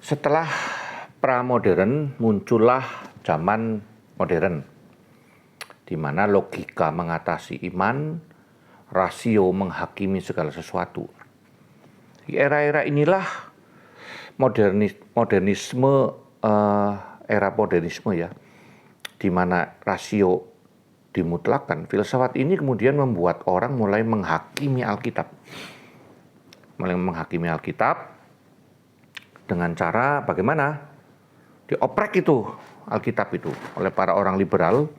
Setelah pramodern muncullah zaman modern, di mana logika mengatasi iman, rasio menghakimi segala sesuatu. Di era-era inilah era modernisme ya, di mana rasio dimutlakkan. Filsafat ini kemudian membuat orang mulai menghakimi Alkitab. Dengan cara bagaimana? Dioprek itu Alkitab itu oleh para orang liberal.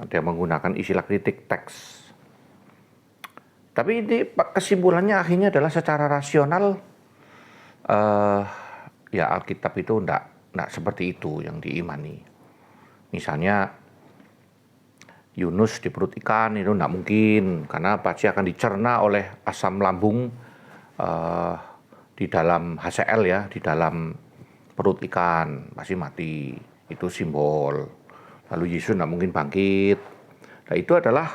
Dia menggunakan istilah kritik teks. Tapi ini kesimpulannya akhirnya adalah secara rasional ya Alkitab itu enggak seperti itu yang diimani. Misalnya Yunus di perut ikan itu enggak mungkin, karena pasti akan dicerna oleh asam lambung di dalam HCl ya, di dalam perut ikan, pasti mati. Itu simbol. Lalu Yesus enggak mungkin bangkit. Nah, itu adalah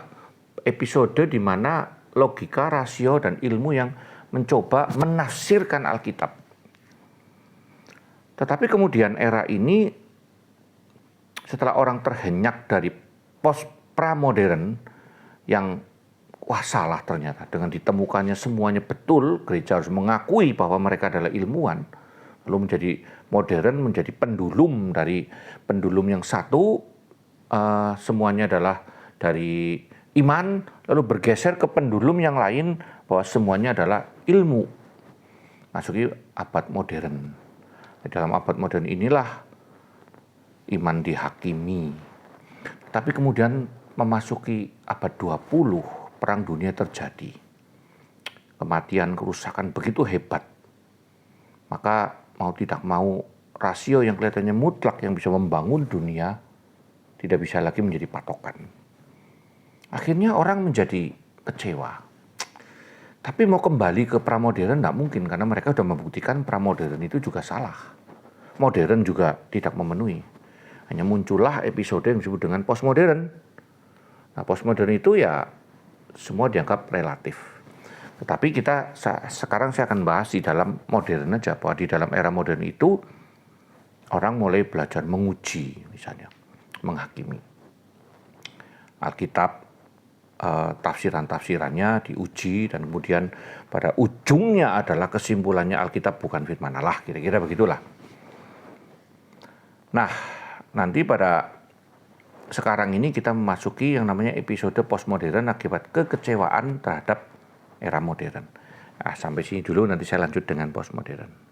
episode di mana logika, rasio, dan ilmu yang mencoba menafsirkan Alkitab. Tetapi kemudian era ini, setelah orang terhenyak dari post-pramodern yang wah salah ternyata, dengan ditemukannya semuanya betul, gereja harus mengakui bahwa mereka adalah ilmuwan, lalu menjadi modern, menjadi pendulum dari pendulum yang satu, semuanya adalah dari iman, lalu bergeser ke pendulum yang lain bahwa semuanya adalah ilmu. Masuki abad modern. Di dalam abad modern inilah iman dihakimi. Tapi kemudian memasuki abad 20, perang dunia terjadi. Kematian, kerusakan begitu hebat. Maka mau tidak mau rasio yang kelihatannya mutlak yang bisa membangun dunia tidak bisa lagi menjadi patokan. Akhirnya orang menjadi kecewa. Tapi mau kembali ke pramodern tidak mungkin, karena mereka sudah membuktikan pramodern itu juga salah. Modern juga tidak memenuhi. Hanya muncullah episode yang disebut dengan postmodern. Nah, postmodern itu ya semua dianggap relatif. Tetapi sekarang saya akan bahas di dalam modern aja, bahwa di dalam era modern itu orang mulai belajar menguji, misalnya menghakimi Alkitab, tafsiran-tafsirannya diuji, dan kemudian pada ujungnya adalah kesimpulannya Alkitab bukan firman Allah, kira-kira begitulah. Nah, nanti pada sekarang ini kita memasuki yang namanya episode postmodern akibat kekecewaan terhadap era modern. Nah, sampai sini dulu, nanti saya lanjut dengan postmodern.